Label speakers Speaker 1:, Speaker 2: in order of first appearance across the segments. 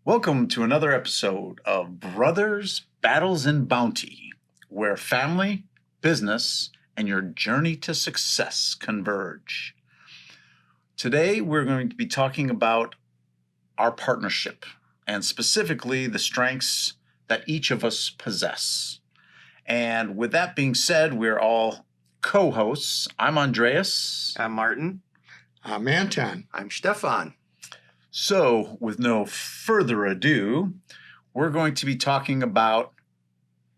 Speaker 1: Welcome to another episode of Brothers, Battles, and Bounty, where family, business, and your journey to success converge. Today, we're going to be talking about our partnership, and specifically the strengths that each of us possess. And with that being said, we're all co-hosts. I'm Andreas.
Speaker 2: I'm Martin.
Speaker 3: I'm Anton.
Speaker 2: I'm Stefan.
Speaker 1: So, with no further ado, we're going to be talking about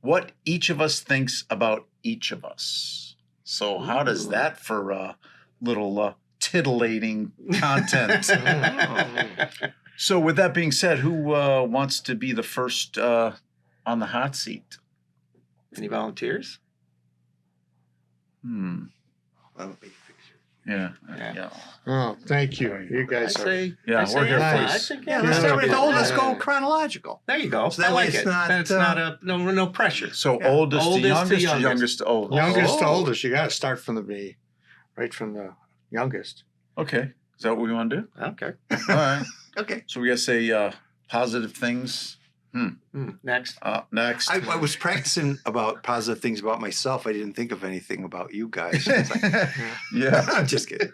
Speaker 1: what each of us thinks about each of us. So, how does that for a little titillating content? So, with that being said, who wants to be the first on the hot seat?
Speaker 2: Any volunteers?
Speaker 1: Why don't we fix it? Yeah.
Speaker 3: Oh, thank you. You guys are.
Speaker 1: We're here
Speaker 3: Nice.
Speaker 1: for
Speaker 2: Let's start with the oldest.
Speaker 3: Yeah.
Speaker 2: Go chronological. There you go.
Speaker 4: So that way it's not,
Speaker 2: Then it's not a no pressure.
Speaker 1: So,
Speaker 2: Yeah.
Speaker 1: oldest to
Speaker 2: Oldest to
Speaker 1: youngest, youngest to oldest.
Speaker 3: Youngest to
Speaker 2: Oh.
Speaker 3: oldest. You got to start from right from the youngest.
Speaker 1: Okay. Is that what we want to do?
Speaker 2: Okay.
Speaker 1: All right.
Speaker 4: Okay.
Speaker 1: So, we got to say positive things.
Speaker 2: Next.
Speaker 1: Next.
Speaker 4: I was practicing about positive things about myself. I didn't think of anything about you guys. It's like,
Speaker 1: Yeah.
Speaker 4: I'm just kidding.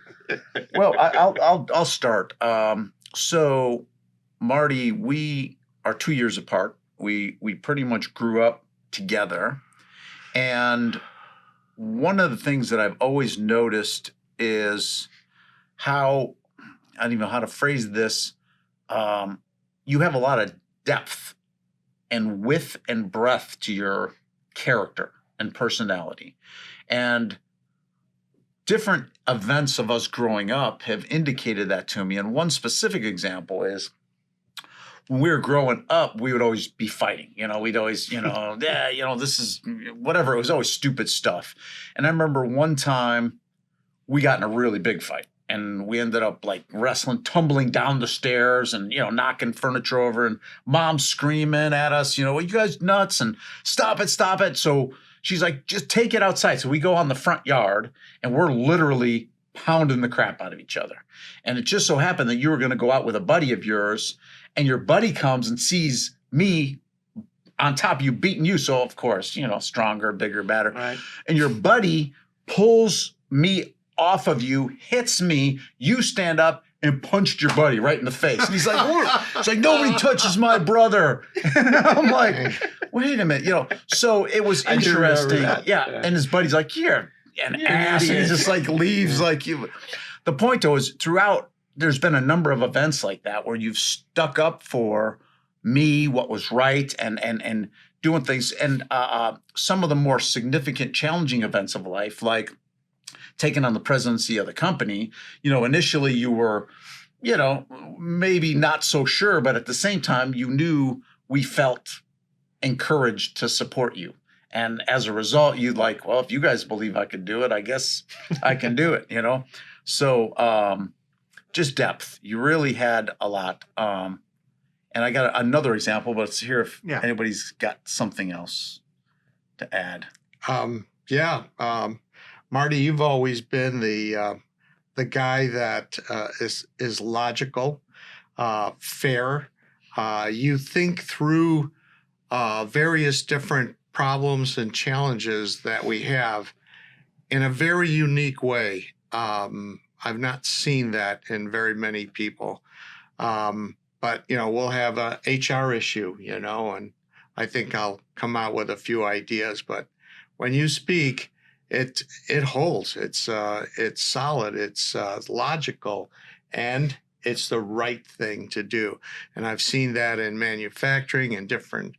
Speaker 1: Well, I'll start. So, Marty, we are 2 years apart. We pretty much grew up together, and one of the things that I've always noticed is how, I don't even know how to phrase this. You have a lot of depth and width and breadth to your character and personality, and different events of us growing up have indicated that to me. And one specific example is when we were growing up, we would always be fighting. We'd always, this is whatever. It was always stupid stuff. And I remember one time we got in a really big fight and we ended up like wrestling, tumbling down the stairs and, knocking furniture over, and Mom screaming at us, you guys nuts, and stop it. So she's like, just take it outside. So we go on the front yard and we're literally pounding the crap out of each other. And it just so happened that you were going to go out with a buddy of yours, and your buddy comes and sees me on top of you beating you. So of course, stronger, bigger, better.
Speaker 2: Right.
Speaker 1: And your buddy pulls me off of you, hits me, you stand up and punched your buddy right in the face. And he's like, it's like, nobody touches my brother. And I'm like, wait a minute, so it was
Speaker 2: I do remember
Speaker 1: interesting.
Speaker 2: that.
Speaker 1: Yeah.
Speaker 2: Yeah.
Speaker 1: And his buddy's like, you're an ass. And he
Speaker 2: idiot.
Speaker 1: just like leaves like you. The point though is throughout, there's been a number of events like that where you've stuck up for me, what was right, and doing things. And some of the more significant, challenging events of life, like taking on the presidency of the company, initially you were, maybe not so sure, but at the same time, you knew we felt encouraged to support you. And as a result, you'd like, well, if you guys believe I could do it, I guess I can do it, So just depth. You really had a lot. And I got another example, but let's hear if anybody's got something else to add.
Speaker 3: Marty, you've always been the guy that is logical, fair. You think through various different problems and challenges that we have in a very unique way. I've not seen that in very many people. But, we'll have a HR issue, and I think I'll come out with a few ideas. But when you speak, it holds. It's solid. It's logical, and it's the right thing to do. And I've seen that in manufacturing and different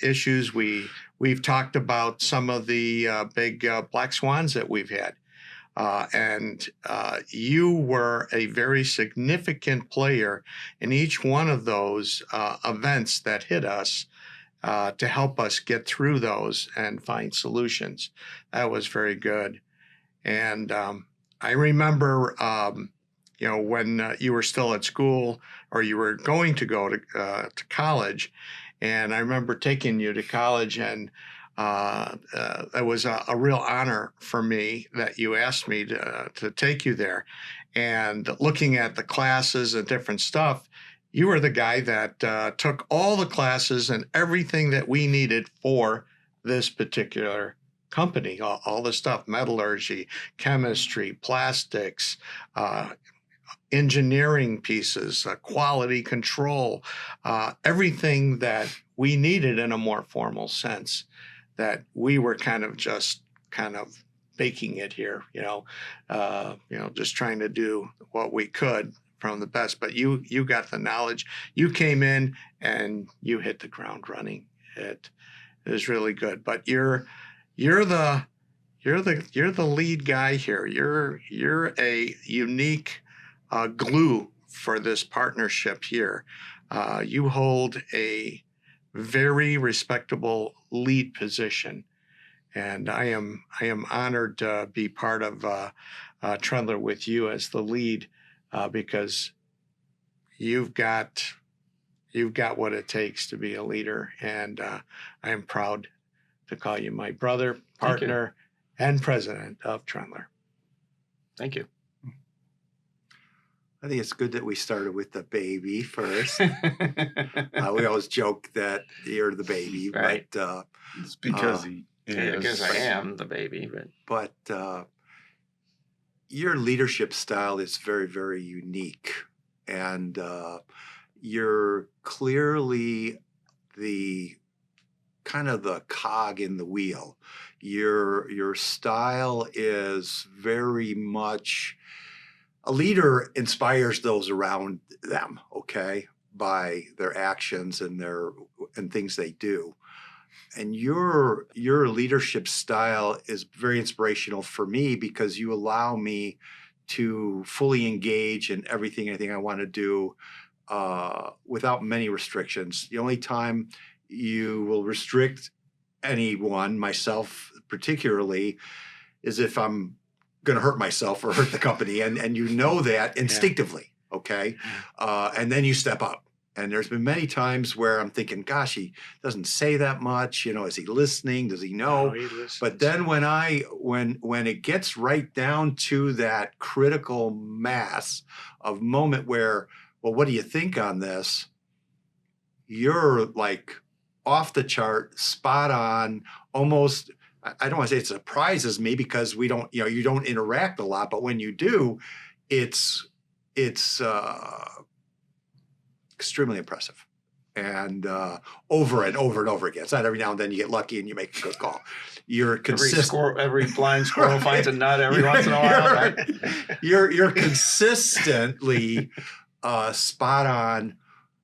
Speaker 3: issues. We've talked about some of the big black swans that we've had. And you were a very significant player in each one of those events that hit us to help us get through those and find solutions. That was very good. And I remember, when you were still at school or you were going to go to college, and I remember taking you to college, and it was a real honor for me that you asked me to take you there. And looking at the classes and different stuff, you were the guy that took all the classes and everything that we needed for this particular company, all the stuff, metallurgy, chemistry, plastics, engineering pieces, quality control, everything that we needed in a more formal sense, that we were kind of baking it here, just trying to do what we could from the best. But you got the knowledge. You came in and you hit the ground running. It is really good. But you're the lead guy here. You're a unique glue for this partnership here. You hold a very respectable lead position, and I am honored to be part of Trendler with you as the lead, because you've got what it takes to be a leader, and I am proud to call you my brother, partner, and president of Trendler.
Speaker 2: Thank you.
Speaker 4: I think it's good that we started with the baby first. We always joke that you're the baby,
Speaker 2: Right.
Speaker 4: but
Speaker 1: It's because he is.
Speaker 2: Because I am the baby, but
Speaker 4: your leadership style is very, very unique, and you're clearly the kind of the cog in the wheel. Your style is very much, a leader inspires those around them, okay, by their actions and things they do. And your leadership style is very inspirational for me, because you allow me to fully engage in anything I want to do without many restrictions. The only time you will restrict anyone, myself particularly, is if I'm going to hurt myself or hurt the company, and you know that instinctively, okay? And then you step up. And there's been many times where I'm thinking, gosh, he doesn't say that much. Is he listening? Does he know?
Speaker 3: No, he listens.
Speaker 4: But then when it gets right down to that critical mass of moment where, well, what do you think on this? You're like off the chart, spot on, almost. I don't want to say it surprises me, because we don't, you don't interact a lot, but when you do, it's extremely impressive, and over and over and over again. It's not every now and then you get lucky and you make a good call. You're consistent.
Speaker 2: every blind squirrel finds a nut every once in a while. Right?
Speaker 4: You're consistently spot on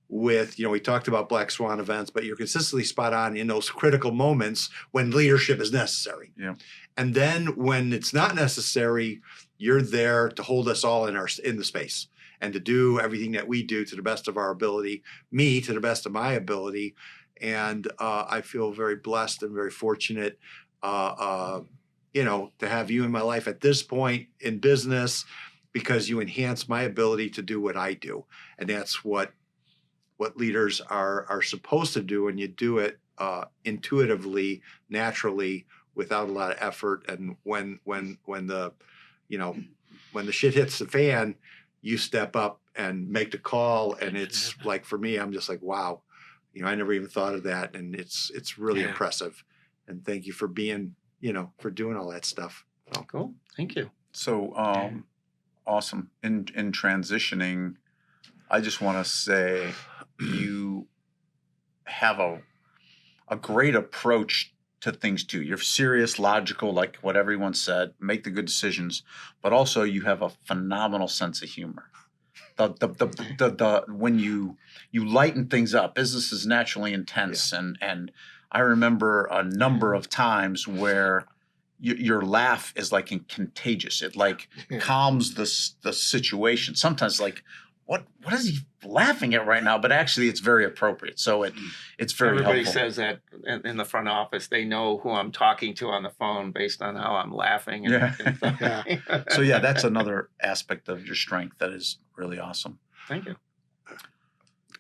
Speaker 4: with, we talked about black swan events, but you're consistently spot on in those critical moments when leadership is necessary.
Speaker 1: Yeah.
Speaker 4: And then when it's not necessary, you're there to hold us all in the space, and to do everything that we do to the best of our ability, me to the best of my ability. And I feel very blessed and very fortunate, to have you in my life at this point in business, because you enhance my ability to do what I do. And that's what leaders are supposed to do, and you do it intuitively, naturally, without a lot of effort. And when the shit hits the fan, you step up and make the call. And it's like, for me, I'm just like, wow, I never even thought of that. And it's really impressive. And thank you for being, for doing all that stuff. So.
Speaker 2: Cool. Thank you.
Speaker 1: So awesome. In transitioning, I just want to say you have a great approach to things too. You're serious, logical, like what everyone said, make the good decisions, but also you have a phenomenal sense of humor. When you lighten things up, business is naturally intense, and I remember a number of times where your laugh is like contagious. It like calms the situation. Sometimes like, what is he laughing at right now? But actually, it's very appropriate. So it's very
Speaker 2: Everybody
Speaker 1: helpful.
Speaker 2: says that in the front office. They know who I'm talking to on the phone based on how I'm laughing. And
Speaker 1: So that's another aspect of your strength that is really awesome.
Speaker 2: Thank you.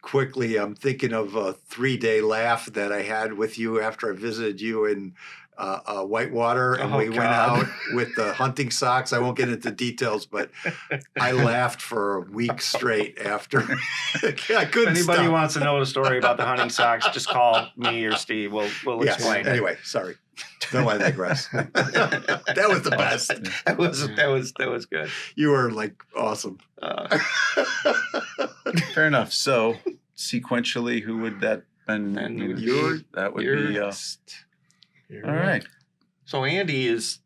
Speaker 4: quickly, I'm thinking of a 3-day laugh that I had with you after I visited you in Whitewater, and
Speaker 2: Oh,
Speaker 4: we went
Speaker 2: God.
Speaker 4: out with the hunting socks. I won't get into details, but I laughed for a week straight after. I
Speaker 2: If
Speaker 4: couldn't
Speaker 2: anybody
Speaker 4: stop.
Speaker 2: wants to know the story about the hunting socks, just call me or Steve. We'll
Speaker 4: Yes.
Speaker 2: explain it.
Speaker 4: Anyway, sorry. Don't I digress. That was the best.
Speaker 2: That was good.
Speaker 4: You were like awesome.
Speaker 1: Fair enough. So sequentially, who would that been?
Speaker 2: Then
Speaker 1: you
Speaker 2: would
Speaker 1: would
Speaker 2: be-
Speaker 1: be, that would
Speaker 2: you're
Speaker 1: be. All right.
Speaker 2: So Andy is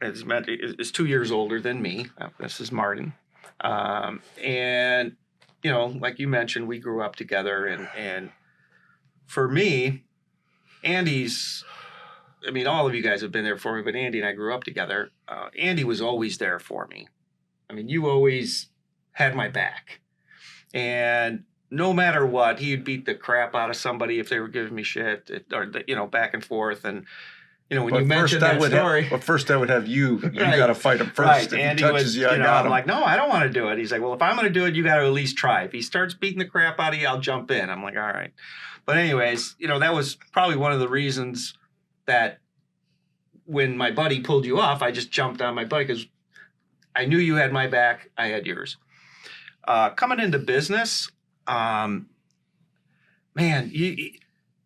Speaker 2: 2 years older than me. This is Martin, and you know, like you mentioned, we grew up together, and for me, Andy's. I mean, all of you guys have been there for me, but Andy and I grew up together. Andy was always there for me. I mean, you always had my back, and no matter what, he'd beat the crap out of somebody if they were giving me shit, or you know, back and forth. And you know, when you mentioned that story,
Speaker 1: But first, I would have you. You
Speaker 2: Right.
Speaker 1: got to fight him first.
Speaker 2: right?
Speaker 1: If he
Speaker 2: Andy
Speaker 1: touches
Speaker 2: was,
Speaker 1: you, I got
Speaker 2: I'm
Speaker 1: him.
Speaker 2: like, no, I don't want to do it. He's like, well, if I'm going to do it, you got to at least try. If he starts beating the crap out of you, I'll jump in. I'm like, all right. But anyways, you know, that was probably one of the reasons that when my buddy pulled you off, I just jumped on my buddy because I knew you had my back. I had yours. Coming into business, man,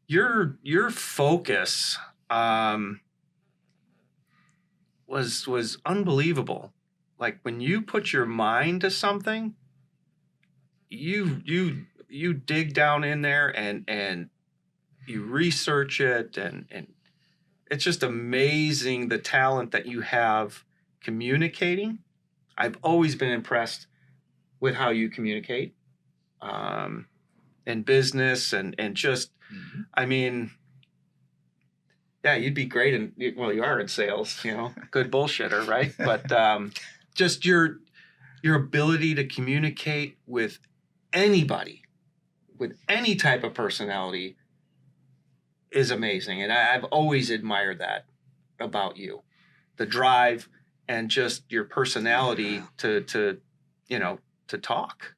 Speaker 2: your focus was unbelievable. Like when you put your mind to something, you dig down in there and you research it, and it's just amazing the talent that you have communicating. I've always been impressed with how you communicate in business and just, I mean, yeah, you'd be great in, well, you are in sales, you know, good bullshitter, right? But just your ability to communicate with anybody, with any type of personality is amazing. And I've always admired that about you, the drive and just your personality to you know, to talk,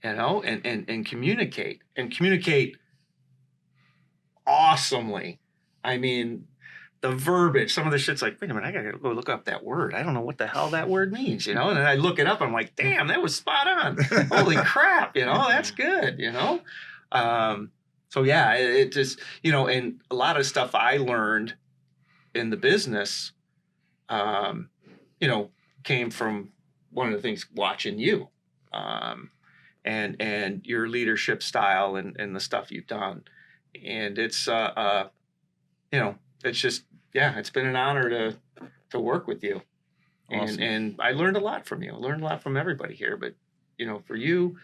Speaker 2: you know, and communicate awesomely. I mean, the verbiage, some of the shit's like, wait a minute, I gotta go look up that word. I don't know what the hell that word means, you know? And then I look it up, I'm like, damn, that was spot on. Holy crap, you know, that's good, you know? So yeah, it just, you know, and a lot of stuff I learned in the business, you know, came from one of the things watching you, and your leadership style and the stuff you've done. And it's, you know, it's just, yeah, it's been an honor to work with you.
Speaker 1: Awesome.
Speaker 2: And I learned a lot from you. I learned a lot from everybody here, but you know, for you,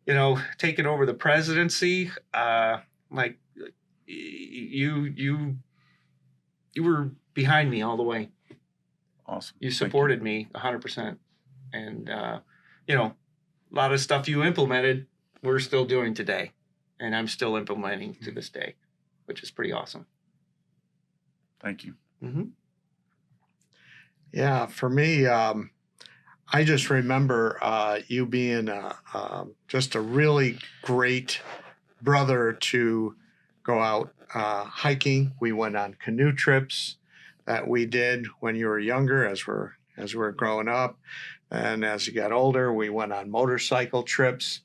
Speaker 2: you know, taking over the presidency, like you were behind me all the way.
Speaker 1: Awesome.
Speaker 2: You supported me 100%. And, you know, a lot of stuff you implemented, we're still doing today. And I'm still implementing to this day, which is pretty awesome.
Speaker 1: Thank you.
Speaker 2: Mm-hmm.
Speaker 3: Yeah, for me, I just remember you being just a really great brother to go out hiking. We went on canoe trips that we did when you were younger, as we're growing up, and as you got older, we went on motorcycle trips.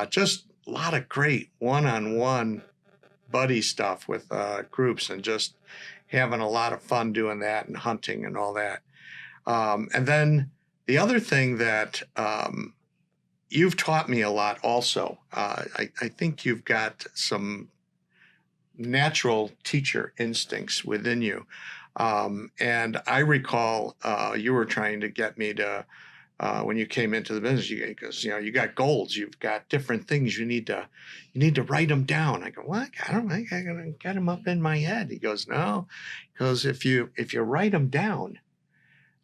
Speaker 3: Just a lot of great one-on-one buddy stuff with groups, and just having a lot of fun doing that, and hunting and all that. And then the other thing that you've taught me a lot also, I think you've got some natural teacher instincts within you. And I recall you were trying to get me to, when you came into the business, because you know you got goals, you've got different things you need to write them down. I go, what? I don't think I gotta get them up in my head. He goes, no, because if you write them down,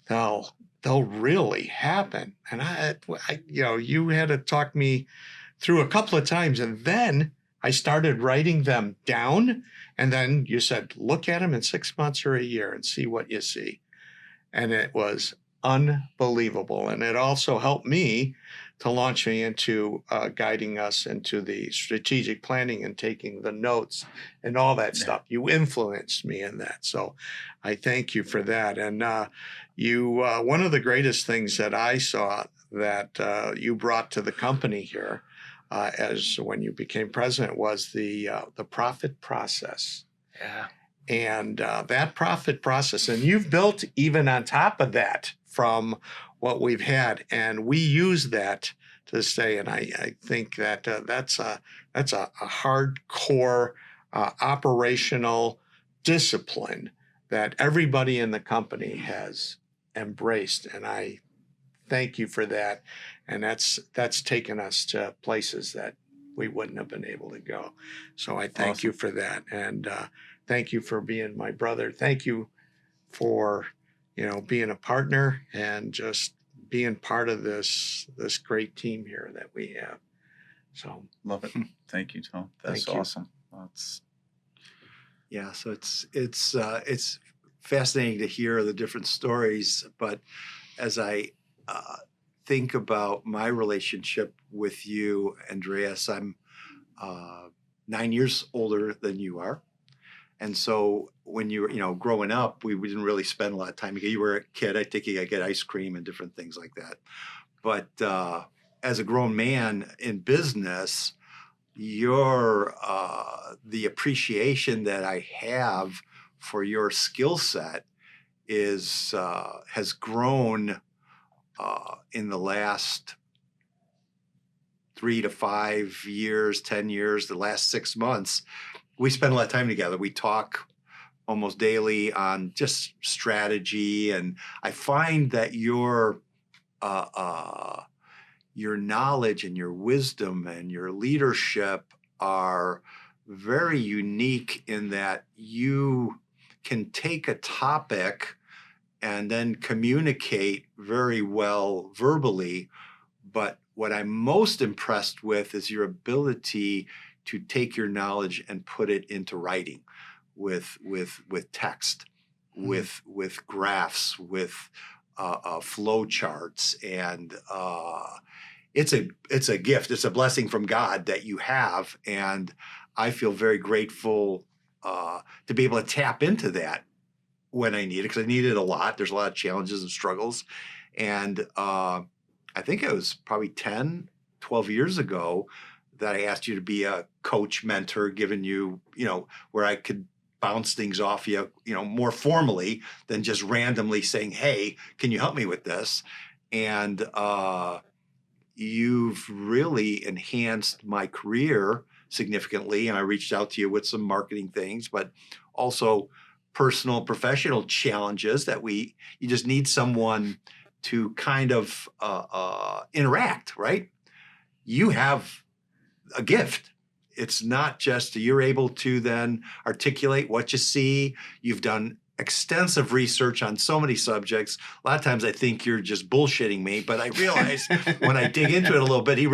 Speaker 3: they'll really happen. And I, you know, you had to talk me through a couple of times, and then I started writing them down. And then you said, look at them in 6 months or a year and see what you see. And it was unbelievable. And it also helped me to launch me into guiding us into the strategic planning and taking the notes and all that stuff. You influenced me in that. So I thank you for that. And one of the greatest things that I saw that you brought to the company here as when you became president was the profit process.
Speaker 2: Yeah.
Speaker 3: And that profit process, and you've built even on top of that from what we've had, and we use that to stay. And I think that that's a hardcore operational discipline that everybody in the company has embraced, and I thank you for that. And that's taken us to places that we wouldn't have been able to go. So I thank you for that, and thank you for being my brother. Thank you for being a partner and just being part of this great team here that we have. So
Speaker 1: love it. Thank you, Tom. That's
Speaker 3: Thank you.
Speaker 1: awesome. That's
Speaker 4: Yeah, so it's fascinating to hear the different stories. But as I think about my relationship with you, Andreas, I'm 9 years older than you are. And so when you were, growing up, we didn't really spend a lot of time together. You were a kid. I think you get ice cream and different things like that. But as a grown man in business, the appreciation that I have for your skill set has grown in the last 3 to 5 years, 10 years, the last 6 months. We spend a lot of time together. We talk almost daily on just strategy, and I find that your knowledge and your wisdom and your leadership are very unique in that you can take a topic and then communicate very well verbally. But what I'm most impressed with is your ability to take your knowledge and put it into writing with text, with graphs, with flow charts, and it's a gift. It's a blessing from God that you have, and I feel very grateful to be able to tap into that when I need it, because I need it a lot. There's a lot of challenges and struggles, and I think it was probably 10, 12 years ago that I asked you to be a coach, mentor, giving you, where I could bounce things off you, more formally than just randomly saying, hey, can you help me with this? And you've really enhanced my career significantly. And I reached out to you with some marketing things, but also personal, professional challenges that you just need someone to kind of interact, right? You have a gift. It's not just you're able to then articulate what you see. You've done extensive research on so many subjects. A lot of times I think you're just bullshitting me, but I realize when I dig into it a little bit, you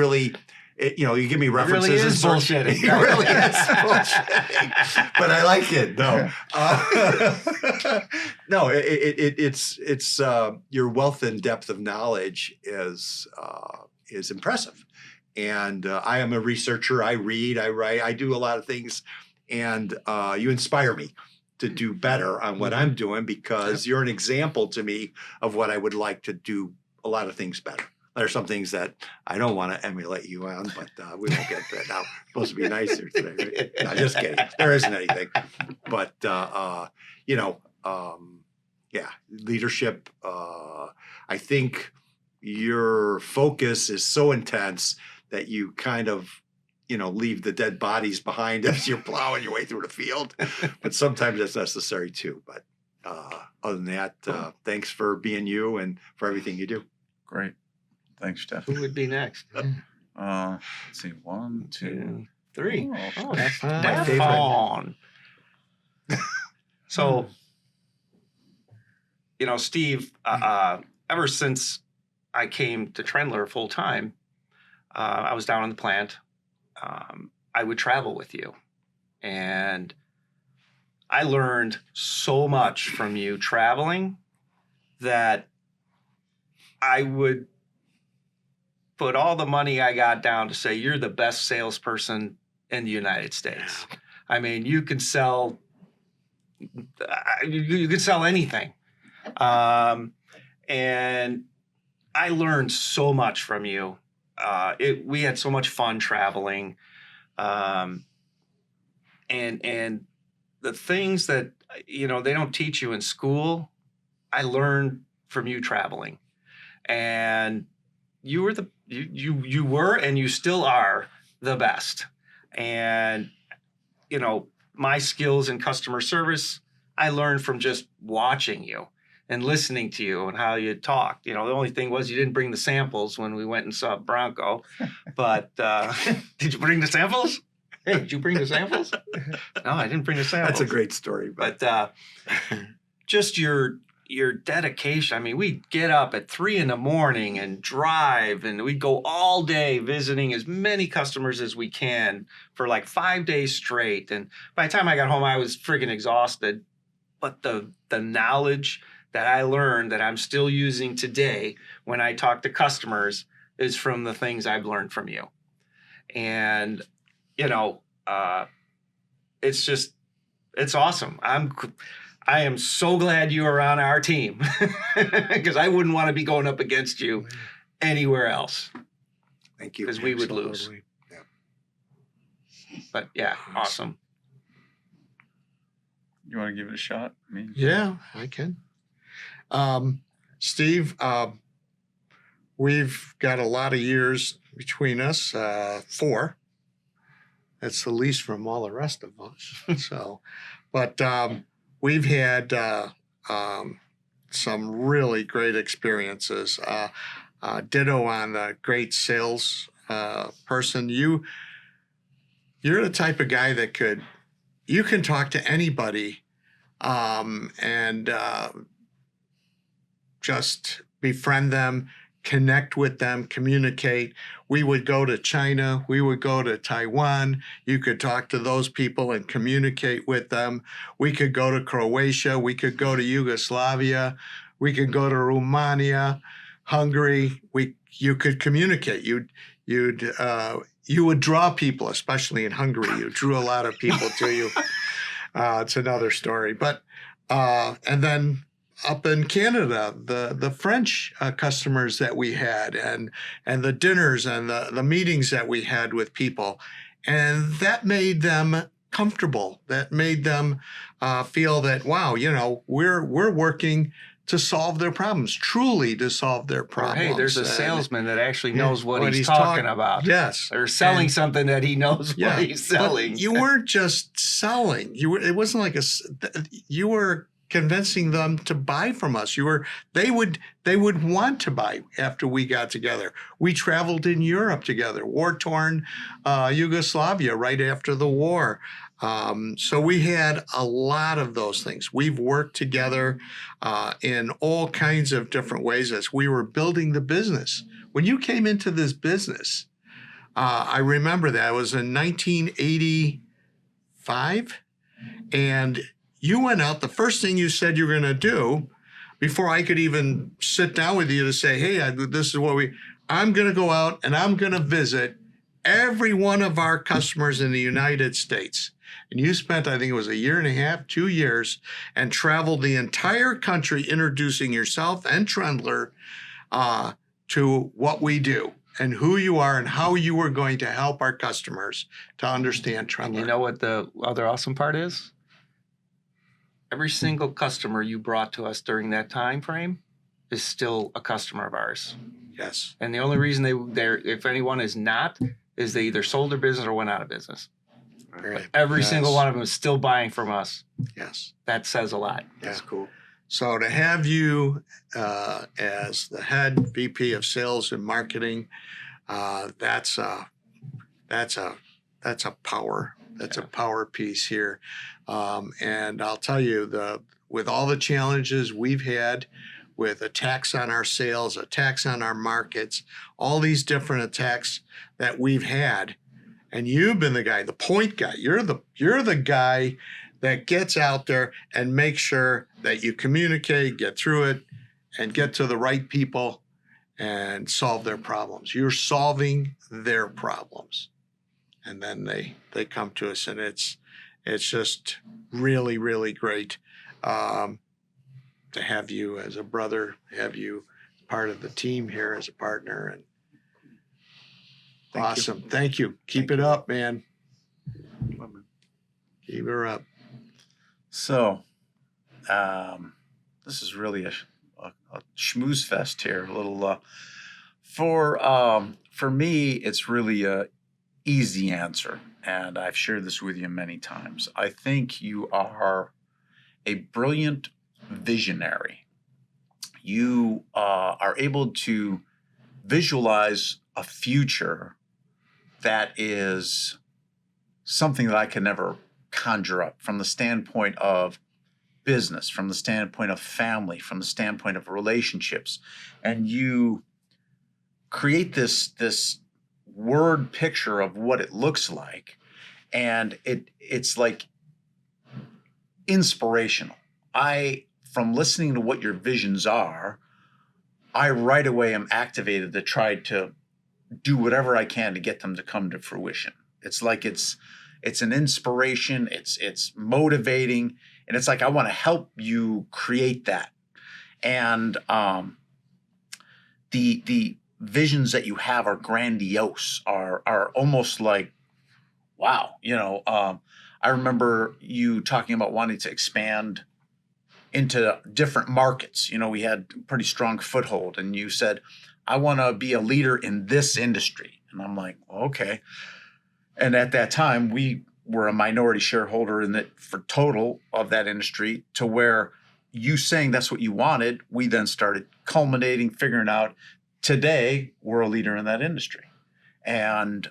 Speaker 4: give me references.
Speaker 2: He really is bullshitting.
Speaker 4: He really is bullshitting. But I like it. No, no. It's your wealth and depth of knowledge is impressive. And I am a researcher. I read, I write, I do a lot of things, and you inspire me to do better on what I'm doing, because you're an example to me of what I would like to do a lot of things better. There are some things that I don't want to emulate you on, but we won't get to that now. We're supposed to be nicer today, right? No, just kidding. There isn't anything. But, leadership, I think your focus is so intense that you kind of, leave the dead bodies behind as you're plowing your way through the field. But sometimes that's necessary too. But other than that, thanks for being you and for everything you do.
Speaker 1: great. Thanks, Jeff.
Speaker 2: Who would be next?
Speaker 1: Let's see. 1, 2,
Speaker 2: 3.
Speaker 3: Oh, that's fine.
Speaker 2: My
Speaker 4: favorite.
Speaker 2: phone. So, Steve, ever since I came to Trendler full time, I was down in the plant. I would travel with you, and I learned so much from you traveling that I would put all the money I got down to say you're the best salesperson in the United States. I mean, you can sell you can sell anything. And I learned so much from you. We had so much fun traveling. And the things that, they don't teach you in school, I learned from you traveling. And you were you were, and you still are the best. And, my skills in customer service, I learned from just watching you and listening to you and how you talked. The only thing was you didn't bring the samples when we went and saw Bronco. But did you bring the samples? Hey, did you bring the samples? No, I didn't bring the samples.
Speaker 4: That's a great story.
Speaker 2: But just your dedication. I mean, we'd get up at 3 a.m. and drive, and we'd go all day visiting as many customers as we can for like 5 days straight. And by the time I got home, I was friggin' exhausted. But the knowledge that I learned that I'm still using today when I talk to customers is from the things I've learned from you. And, it's awesome. I am so glad you are on our team because I wouldn't want to be going up against you anywhere else
Speaker 4: Thank you.
Speaker 2: because we would lose.
Speaker 3: Absolutely.
Speaker 2: But yeah, awesome.
Speaker 1: You want to give it a shot? I mean,
Speaker 3: Yeah, I can. Steve, we've got a lot of years between us, 4. That's the least from all the rest of us. So, but we've had some really great experiences. Ditto on the great sales person. You're the type of guy that you can talk to anybody and just befriend them, connect with them, communicate. We would go to China. We would go to Taiwan. You could talk to those people and communicate with them. We could go to Croatia. We could go to Yugoslavia. We could go to Romania, Hungary. You could communicate. You would draw people, especially in Hungary. You drew a lot of people to you. It's another story. But and then up in Canada, the French customers that we had, and the dinners and the meetings that we had with people, and that made them comfortable. That made them feel that, wow, we're working to solve their problems, truly to solve their problems.
Speaker 2: Hey, there's a salesman that actually knows what he's talking about.
Speaker 3: Yes.
Speaker 2: Or selling something that he knows what he's selling.
Speaker 3: But you weren't just selling. It wasn't like you were convincing them to buy from us. They would want to buy after we got together. We traveled in Europe together, war-torn Yugoslavia right after the war. So we had a lot of those things. We've worked together in all kinds of different ways as we were building the business. When you came into this business, I remember that it was in 1985, and you went out. The first thing you said you were going to do, before I could even sit down with you to say, hey, this is what I'm going to go out and I'm going to visit every one of our customers in the United States. And you spent, I think it was 1.5 years, 2 years, and traveled the entire country introducing yourself and Trendler to what we do and who you are and how you were going to help our customers to understand Trendler.
Speaker 2: You know what the other awesome part is? Every single customer you brought to us during that time frame is still a customer of ours.
Speaker 3: Yes.
Speaker 2: And the only reason they're if anyone is not, is they either sold their business or went out of business.
Speaker 3: Right.
Speaker 2: Every single one of them is still buying from us.
Speaker 3: Yes.
Speaker 2: That says a lot.
Speaker 4: That's cool.
Speaker 3: So to have you as the head VP of Sales and Marketing, that's a power. That's a power piece here. And I'll tell you, with all the challenges we've had with attacks on our sales, attacks on our markets, all these different attacks that we've had, and you've been the guy, the point guy. You're the guy that gets out there and makes sure that you communicate, get through it, and get to the right people and solve their problems. You're solving their problems. And then they come to us, and it's just really, really great to have you as a brother, have you part of the team here as a partner. And
Speaker 4: Thank you.
Speaker 3: awesome. Thank you. Keep
Speaker 4: Thank
Speaker 3: it
Speaker 4: you.
Speaker 3: up, man. Keep her up.
Speaker 1: So, this is really a schmooze fest here. A little for me, it's really a easy answer, and I've shared this with you many times. I think you are a brilliant visionary. You are able to visualize a future that is something that I can never conjure up from the standpoint of business, from the standpoint of family, from the standpoint of relationships. And you create this word picture of what it looks like, and it's like inspirational. From listening to what your visions are, I right away am activated to try to do whatever I can to get them to come to fruition. It's like it's an inspiration, it's motivating, and it's like I want to help you create that. And the visions that you have are grandiose, are almost like, wow, I remember you talking about wanting to expand into different markets. We had pretty strong foothold, and you said, I want to be a leader in this industry. And I'm like, well, okay. And at that time, we were a minority shareholder in it for total of that industry, to where you saying that's what you wanted, we then started culminating, figuring out today we're a leader in that industry. And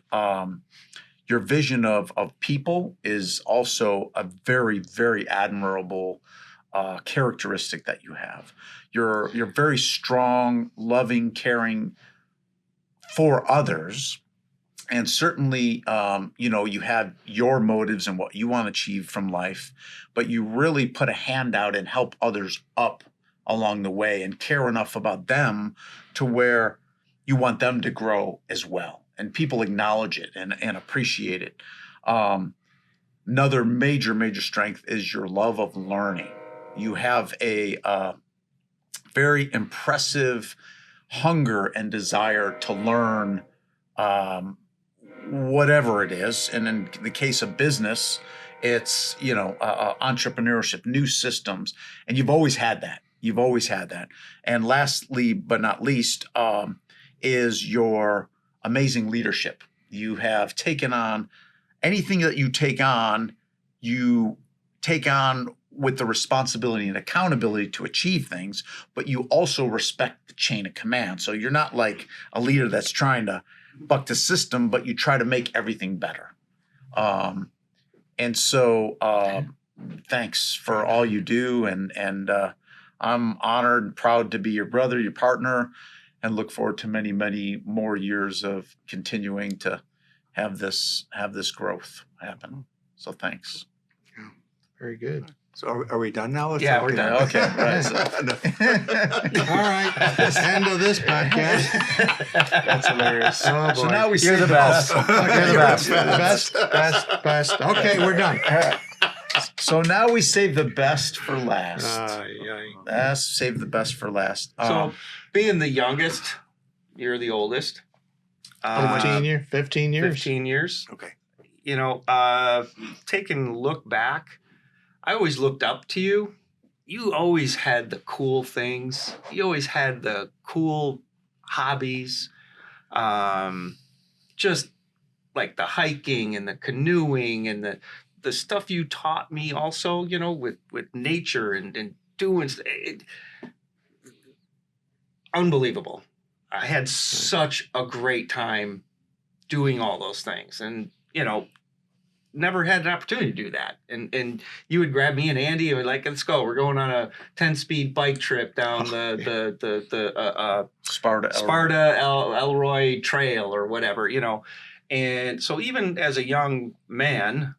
Speaker 1: your vision of people is also a very, very admirable characteristic that you have. You're very strong, loving, caring for others. And certainly, you have your motives and what you want to achieve from life, but you really put a hand out and help others up along the way and care enough about them to where you want them to grow as well. And people acknowledge it and appreciate it. Another major, major strength is your love of learning. You have a very impressive hunger and desire to learn whatever it is. And in the case of business, it's, entrepreneurship, new systems. And you've always had that. You've always had that. And lastly, but not least, is your amazing leadership. You have taken on anything that you take on with the responsibility and accountability to achieve things, but you also respect the chain of command. So you're not like a leader that's trying to buck the system, but you try to make everything better. And so thanks for all you do. And I'm honored and proud to be your brother, your partner, and look forward to many, many more years of continuing to have this growth happen. So thanks.
Speaker 3: Yeah, very good.
Speaker 4: So are we done now? It's
Speaker 2: Yeah, we're done.
Speaker 1: Okay, right. So,
Speaker 3: All right, that's the end of this podcast.
Speaker 1: that's hilarious.
Speaker 3: Oh,
Speaker 1: So
Speaker 3: boy.
Speaker 1: now we
Speaker 2: You're
Speaker 1: say
Speaker 2: the best.
Speaker 1: Okay,
Speaker 2: You're the best.
Speaker 3: Best. Okay, we're done.
Speaker 1: So now we save the best for last.
Speaker 3: Aye.
Speaker 1: Save the best for last.
Speaker 2: So, being the youngest, you're the oldest.
Speaker 3: 15 years. 15 years.
Speaker 2: 15 years.
Speaker 4: Okay.
Speaker 2: Taking a look back, I always looked up to you. You always had the cool things. You always had the cool hobbies. Just like the hiking and the canoeing and the stuff you taught me also, with nature and doing it. Unbelievable. I had such a great time doing all those things, and never had an opportunity to do that. And you would grab me and Andy and would like, let's go. We're going on a 10-speed bike trip down the Sparta Elroy Trail or whatever, And so even as a young man,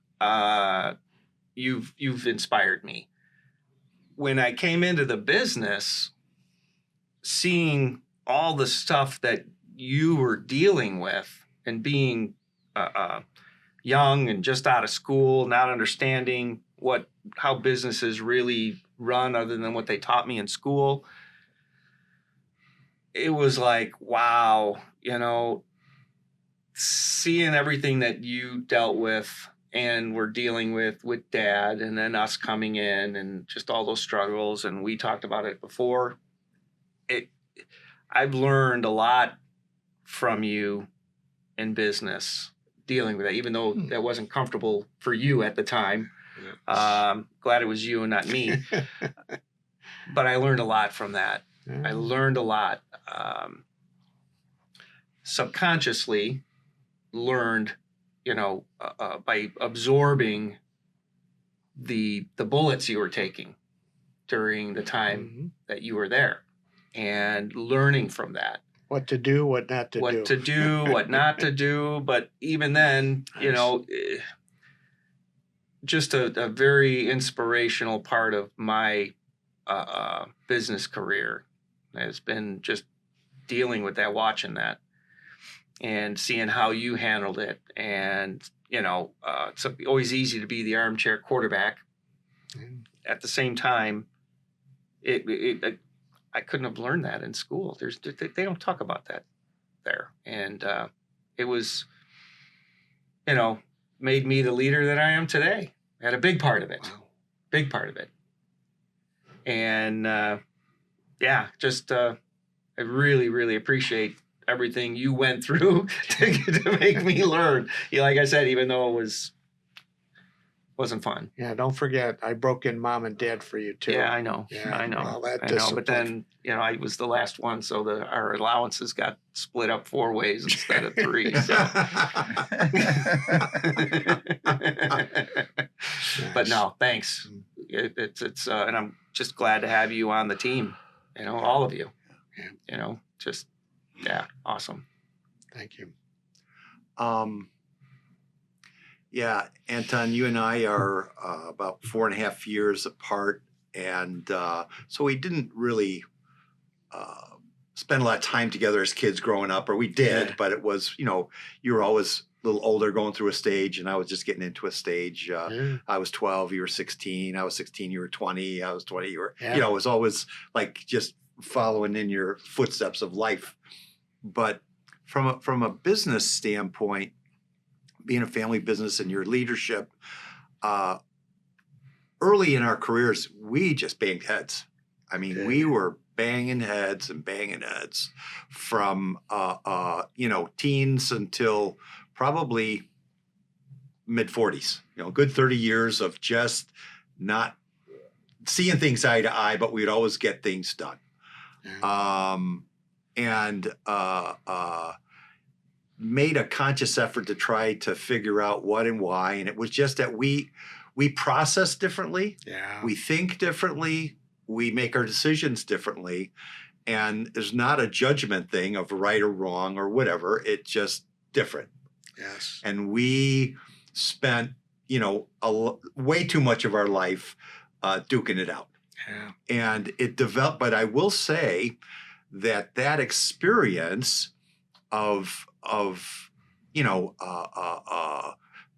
Speaker 2: you've inspired me. When I came into the business, seeing all the stuff that you were dealing with and being young and just out of school, not understanding how businesses really run other than what they taught me in school. It was like, wow, seeing everything that you dealt with and were dealing with Dad, and then us coming in and just all those struggles. And we talked about it before. I've learned a lot from you in business dealing with that, even though that wasn't comfortable for you at the time. Glad it was you and not me. But I learned a lot from that. I learned a lot. Subconsciously learned, by absorbing the bullets you were taking during the time that you were there, and learning from that.
Speaker 3: What to do, what not to do.
Speaker 2: What to do, what not to do. But even then, just a very inspirational part of my business career has been just dealing with that, watching that, and seeing how you handled it. And, it's always easy to be the armchair quarterback. At the same time, I couldn't have learned that in school. They don't talk about that there. And it was, made me the leader that I am today. I had a big part of it. Wow. Big part of it. And I really, really appreciate everything you went through to make me learn. Like I said, even though it wasn't fun.
Speaker 3: Yeah, don't forget, I broke in Mom and Dad for you too.
Speaker 2: Yeah, I know.
Speaker 3: Yeah,
Speaker 2: I know.
Speaker 3: Well,
Speaker 2: I know. But then, I was the last one, so our allowances got split up 4 ways instead of 3. So. But no, thanks. It's and I'm just glad to have you on the team. All of you. Yeah. Awesome.
Speaker 3: Thank you.
Speaker 4: Yeah, Anton, you and I are about 4.5 years apart, and so we didn't really spend a lot of time together as kids growing up, or we did, but it was, you were always a little older, going through a stage, and I was just getting into a stage. I was 12, you were 16. I was 16, you were 20. I was 20, you were, it was always like just following in your footsteps of life. But from a business standpoint, being a family business and your leadership, early in our careers, we just banged heads. I mean, we were banging heads from, teens until probably mid-40s. Good 30 years of just not seeing things eye to eye, but we'd always get things done. Made a conscious effort to try to figure out what and why. And it was just that we process differently. Yeah. We think differently. We make our decisions differently. And there's not a judgment thing of right or wrong or whatever. It's just different.
Speaker 3: Yes.
Speaker 4: And we spent, way too much of our life duking it out.
Speaker 3: Yeah.
Speaker 4: And it developed, but I will say that experience of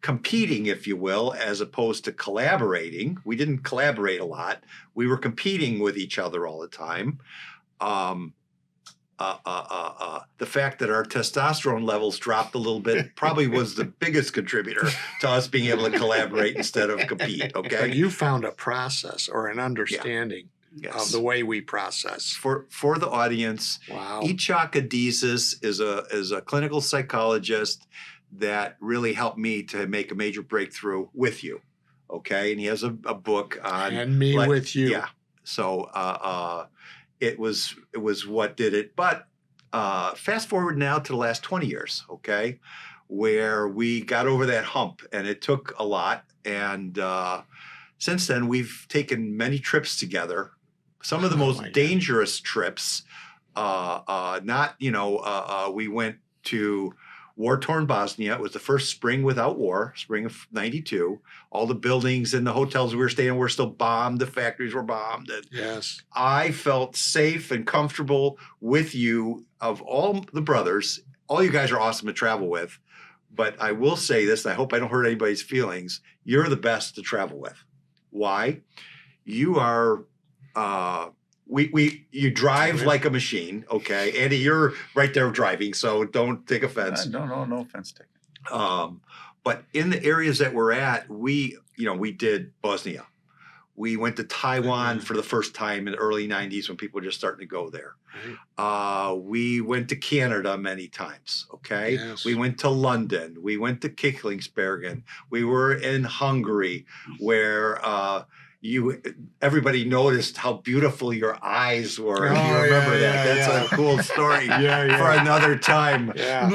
Speaker 4: competing, if you will, as opposed to collaborating. We didn't collaborate a lot. We were competing with each other all the time. The fact that our testosterone levels dropped a little bit probably was the biggest contributor to us being able to collaborate instead of compete. Okay.
Speaker 3: But you found a process or an understanding.
Speaker 4: Yes.
Speaker 3: Of the way we process.
Speaker 4: For the audience,
Speaker 3: wow.
Speaker 4: Ichak Adizes is a clinical psychologist that really helped me to make a major breakthrough with you. Okay, and he has a book on
Speaker 3: and me with you.
Speaker 4: Yeah. So it was what did it. But fast forward now to the last 20 years. Okay, where we got over that hump, and it took a lot. And since then, we've taken many trips together. Some of the most dangerous trips, we went to war-torn Bosnia. It was the first spring without war, spring of '92. All the buildings and the hotels we were staying in were still bombed. The factories were bombed. And
Speaker 3: Yes.
Speaker 4: I felt safe and comfortable with you. Of all the brothers, all you guys are awesome to travel with. But I will say this, and I hope I don't hurt anybody's feelings. You're the best to travel with. Why? You are you drive like a machine, okay? Andy, you're right there driving, so don't take offense.
Speaker 1: No offense taken.
Speaker 4: But in the areas that we're at, we did Bosnia. We went to Taiwan for the first time in the early 90s when people were just starting to go there. We went to Canada many times, okay?
Speaker 3: Yes.
Speaker 4: We went to London. We went to Kicklingsbergen. We were in Hungary where everybody noticed how beautiful your eyes were. If you remember that. That's a cool story for another time.
Speaker 3: Yeah.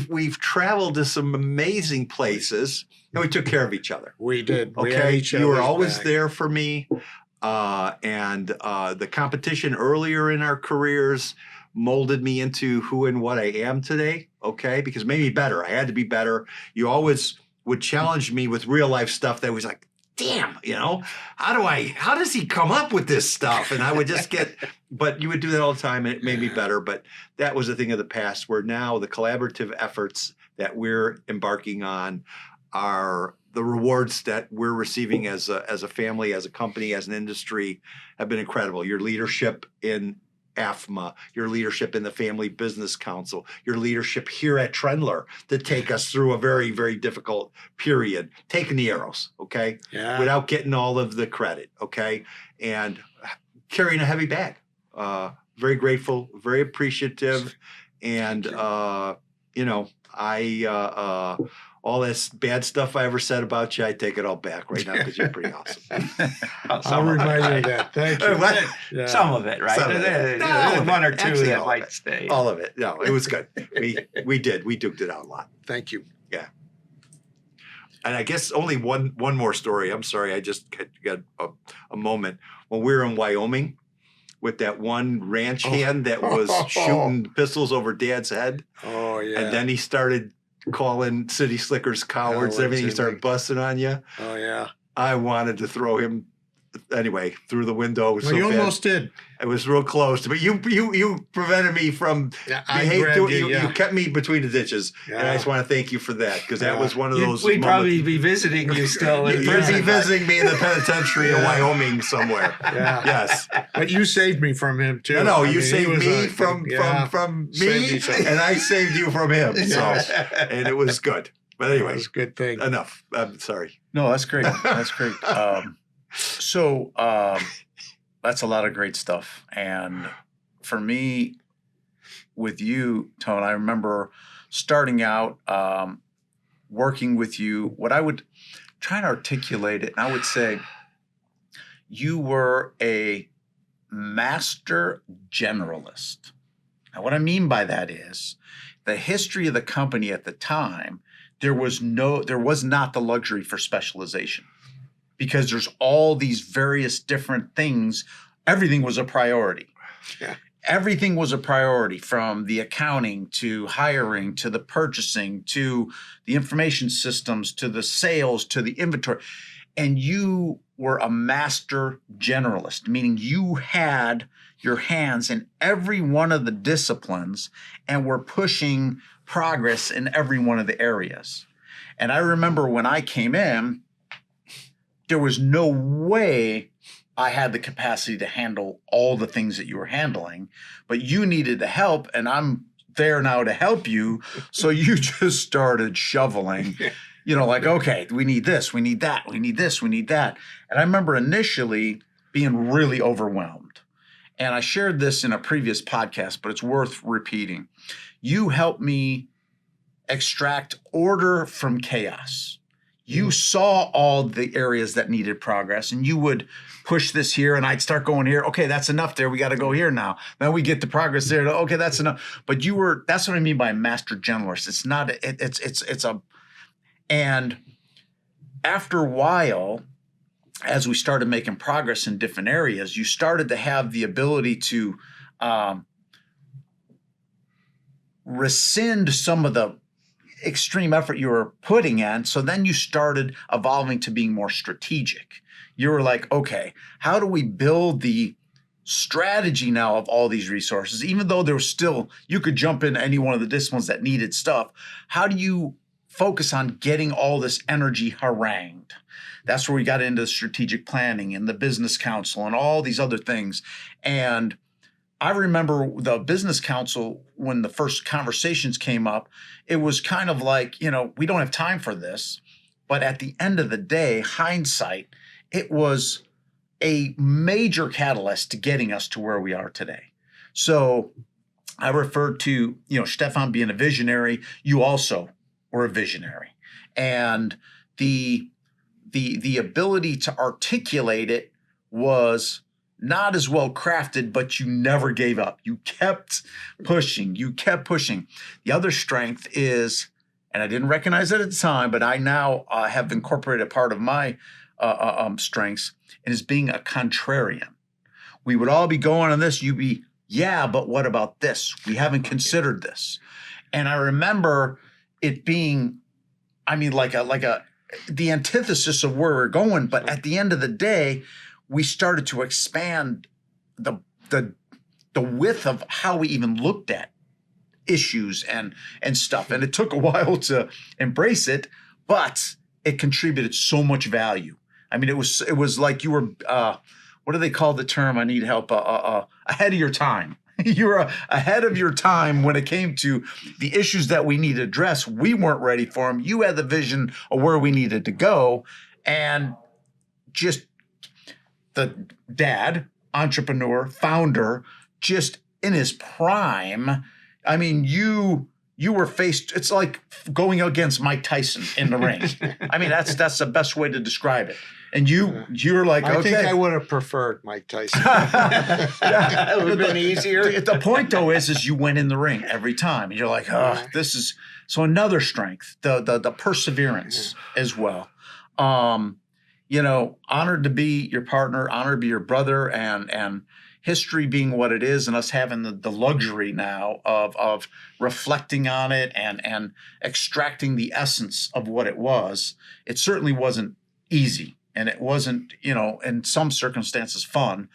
Speaker 4: We've traveled to some amazing places, and we took care of each other.
Speaker 3: We did. We had
Speaker 4: Okay,
Speaker 3: each
Speaker 4: you were
Speaker 3: other's
Speaker 4: always
Speaker 3: back.
Speaker 4: there for me, and the competition earlier in our careers molded me into who and what I am today. Okay, because it made me better. I had to be better. You always would challenge me with real life stuff that was like, damn, how does he come up with this stuff? And I would just but you would do that all the time, and it made me better. But that was a thing of the past, where now the collaborative efforts that we're embarking on are the rewards that we're receiving as a family, as a company, as an industry have been incredible. Your leadership in AFMA, your leadership in the Family Business Council, your leadership here at Trendler to take us through a very, very difficult period, taking the arrows, okay?
Speaker 3: Yeah.
Speaker 4: Without getting all of the credit, okay? And carrying a heavy bag. Very grateful, very appreciative. And, all this bad stuff I ever said about you, I take it all back right now because you're pretty awesome.
Speaker 3: I'll remind you of that. Thank you. Yeah.
Speaker 2: Some of it, right?
Speaker 4: Some of it.
Speaker 2: There's
Speaker 4: No, all of
Speaker 2: one
Speaker 4: it.
Speaker 2: or two
Speaker 4: Actually,
Speaker 2: that
Speaker 4: all of
Speaker 2: might
Speaker 4: it.
Speaker 2: stay.
Speaker 4: All of it. No, it was good. We duked it out a lot.
Speaker 3: Thank you.
Speaker 4: Yeah. And I guess only one more story. I'm sorry, I just got a moment. When we were in Wyoming with that one ranch hand that was shooting pistols over Dad's head.
Speaker 3: Oh, yeah.
Speaker 4: And then he started calling city slickers cowards and everything. He started busting on you.
Speaker 3: Oh, yeah.
Speaker 4: I wanted to throw him anyway through the window. It was
Speaker 3: Well,
Speaker 4: so
Speaker 3: you
Speaker 4: bad.
Speaker 3: almost did.
Speaker 4: It was real close, but you prevented me from.
Speaker 3: Yeah, you.
Speaker 4: You kept me between the ditches, and I
Speaker 3: Yeah.
Speaker 4: just want to thank you for that, because that was one of those.
Speaker 2: We'd probably
Speaker 4: moments.
Speaker 2: be visiting you still in
Speaker 4: You'd be
Speaker 2: prison.
Speaker 4: visiting me in the penitentiary in Wyoming somewhere.
Speaker 3: Yeah.
Speaker 4: Yes.
Speaker 3: But you saved me from him, too.
Speaker 4: No,
Speaker 3: I
Speaker 4: you
Speaker 3: mean, he
Speaker 4: saved
Speaker 3: was
Speaker 4: me
Speaker 3: a-
Speaker 4: from
Speaker 3: saved
Speaker 4: me,
Speaker 3: each other.
Speaker 4: and I saved you from him. So, and it was good. But
Speaker 3: That
Speaker 4: anyway,
Speaker 3: was a good thing.
Speaker 4: enough. I'm sorry.
Speaker 1: No, that's great. That's great. That's a lot of great stuff. And for me, with you, Tone, I remember starting out working with you. What I would try and articulate it, and I would say you were a master generalist. Now, what I mean by that is the history of the company at the time, there was not the luxury for specialization, because there's all these various different things. Everything was a priority.
Speaker 3: Yeah.
Speaker 1: Everything was a priority, from the accounting to hiring to the purchasing to the information systems to the sales to the inventory. And you were a master generalist, meaning you had your hands in every one of the disciplines and were pushing progress in every one of the areas. And I remember when I came in, there was no way I had the capacity to handle all the things that you were handling, but you needed the help, and I'm there now to help you. So you just started shoveling, like, okay, we need this, we need that, we need this, we need that. And I remember initially being really overwhelmed. And I shared this in a previous podcast, but it's worth repeating. You helped me extract order from chaos. You saw all the areas that needed progress, and you would push this here, and I'd start going here. Okay, that's enough there. We got to go here now. Then we get the progress there. Okay, that's enough. But that's what I mean by master generalist. It's not, and after a while, as we started making progress in different areas, you started to have the ability to rescind some of the extreme effort you were putting in. So then you started evolving to being more strategic. You were like, okay, how do we build the strategy now of all these resources? Even though there was still, you could jump in any one of the disciplines that needed stuff. How do you focus on getting all this energy harangued? That's where we got into strategic planning and the business council and all these other things. And I remember the business council, when the first conversations came up, it was kind of like, we don't have time for this. But at the end of the day, hindsight, it was a major catalyst to getting us to where we are today. So I referred to, Stefan being a visionary. You also were a visionary. And the ability to articulate it was not as well crafted, but you never gave up. You kept pushing. The other strength is, and I didn't recognize it at the time, but I now have incorporated a part of my strengths, and is being a contrarian. We would all be going on this. You'd be, yeah, but what about this? We haven't considered this. And I remember it being, the antithesis of where we're going. But at the end of the day, we started to expand the width of how we even looked at issues and stuff. And it took a while to embrace it, but it contributed so much value. It was like you were, what do they call the term? I need help. Ahead of your time. You were ahead of your time when it came to the issues that we need to address. We weren't ready for them. You had the vision of where we needed to go, and just the dad, entrepreneur, founder, just in his prime. You were faced, it's like going against Mike Tyson in the ring. That's the best way to describe it. And you're like,
Speaker 3: I
Speaker 1: okay.
Speaker 3: think I would have preferred Mike Tyson.
Speaker 2: It would have been easier.
Speaker 1: The point though is you went in the ring every time. And you're like, this is, so another strength, the perseverance as well. Honored to be your partner, honored to be your brother, and history being what it is, and us having the luxury now of reflecting on it and extracting the essence of what it was. It certainly wasn't easy, and it wasn't, in some circumstances fun.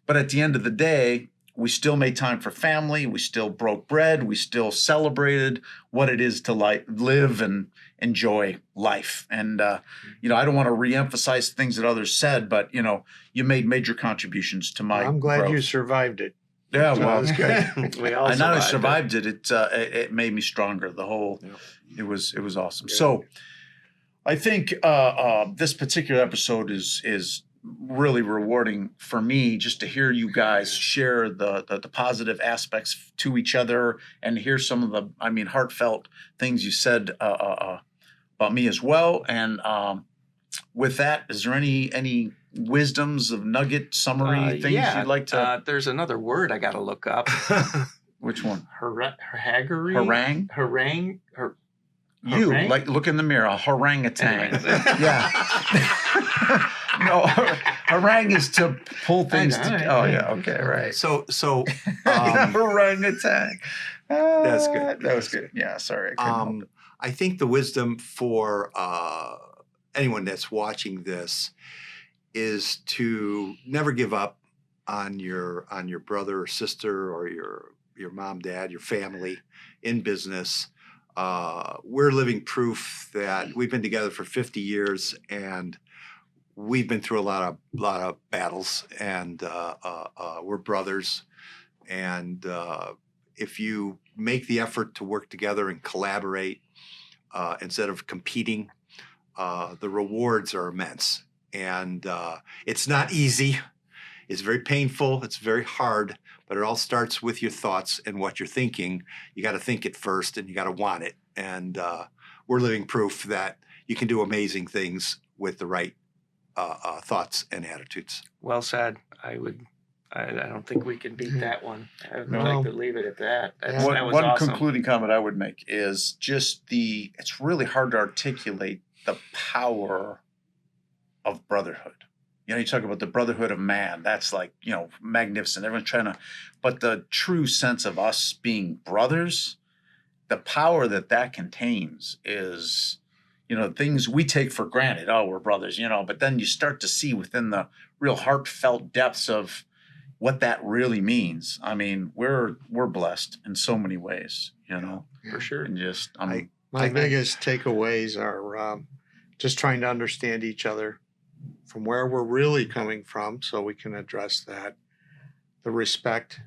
Speaker 1: But at the end of the day, we still made time for family. We still broke bread. We still celebrated what it is to live and enjoy life. And, I don't want to reemphasize things that others said, but, you made major contributions to my
Speaker 3: I'm glad
Speaker 1: growth.
Speaker 3: you survived it.
Speaker 1: Yeah, well,
Speaker 3: That's good.
Speaker 2: We all
Speaker 1: I not only
Speaker 2: survived
Speaker 1: survived it, it made me stronger. It was awesome. Yeah. So I think this particular episode is really rewarding for me, just to hear you guys share the positive aspects to each other and hear some of the, heartfelt things you said about me as well. And with that, is there any wisdoms of nugget summary things you'd like to?
Speaker 2: There's another word I got to look up.
Speaker 1: Which one?
Speaker 2: Haggery?
Speaker 1: Harangue? You, like, look in the mirror, a harangutan. Yeah. No, harangue is to pull things together. Oh, yeah, okay, right.
Speaker 4: So
Speaker 1: orangutan.
Speaker 4: That's good.
Speaker 1: That was good. Yeah, sorry. I couldn't help it.
Speaker 4: I think the wisdom for anyone that's watching this is to never give up on your brother or sister or your mom, dad, your family in business. We're living proof that we've been together for 50 years, and we've been through a lot of battles, and we're brothers. And if you make the effort to work together and collaborate instead of competing, the rewards are immense. And it's not easy. It's very painful. It's very hard. But it all starts with your thoughts and what you're thinking. You got to think it first, and you got to want it. And we're living proof that you can do amazing things with the right thoughts and attitudes.
Speaker 2: Well said. I don't think we can beat that one. I would like to leave it at that. That was
Speaker 1: one
Speaker 2: awesome.
Speaker 1: concluding comment I would make is just it's really hard to articulate the power of brotherhood. You talk about the brotherhood of man. That's like, magnificent. Everyone's but the true sense of us being brothers, the power that contains is, things we take for granted. Oh, we're brothers, but then you start to see within the real heartfelt depths of what that really means. I mean, we're blessed in so many ways,
Speaker 2: For sure.
Speaker 1: and just,
Speaker 3: My biggest takeaways are just trying to understand each other from where we're really coming from so we can address that. The respect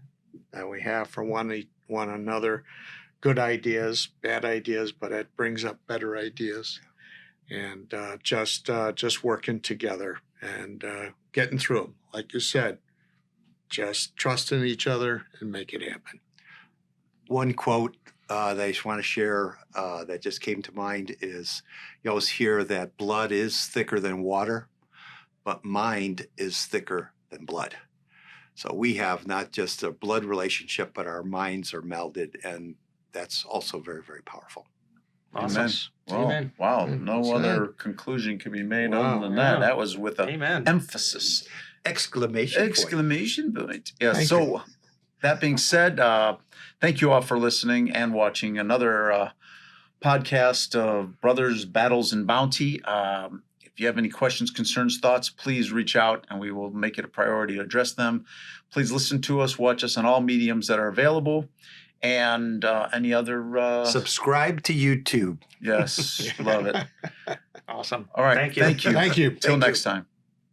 Speaker 3: that we have for one another, good ideas, bad ideas, but it brings up better ideas. And just working together and getting through them. Like you said, just trusting each other and make it happen.
Speaker 4: One quote that I just want to share that just came to mind is, you always hear that blood is thicker than water, but mind is thicker than blood. So we have not just a blood relationship, but our minds are melded, and that's also very, very powerful.
Speaker 2: Awesome.
Speaker 1: Amen. Well,
Speaker 2: Amen.
Speaker 1: wow.
Speaker 3: Amen.
Speaker 1: No
Speaker 3: That's
Speaker 1: other
Speaker 3: it.
Speaker 1: conclusion can be made
Speaker 3: Wow.
Speaker 1: other than
Speaker 2: Yeah.
Speaker 1: that. That was with an
Speaker 2: Amen.
Speaker 1: emphasis.
Speaker 4: Exclamation point.
Speaker 1: Exclamation point. Yeah.
Speaker 3: Thank
Speaker 1: So that being said, thank you all for listening and watching another podcast of Brothers, Battles, and Bounty. If you have any questions, concerns, thoughts, please reach out and we will make it a priority to address them. Please listen to us, watch us on all mediums that are available. And any other
Speaker 4: Subscribe to YouTube.
Speaker 1: yes, love it.
Speaker 2: Awesome.
Speaker 1: All right.
Speaker 2: Thank you.
Speaker 1: Thank you.
Speaker 3: Thank you.
Speaker 1: Till
Speaker 4: Thank you.
Speaker 1: next time.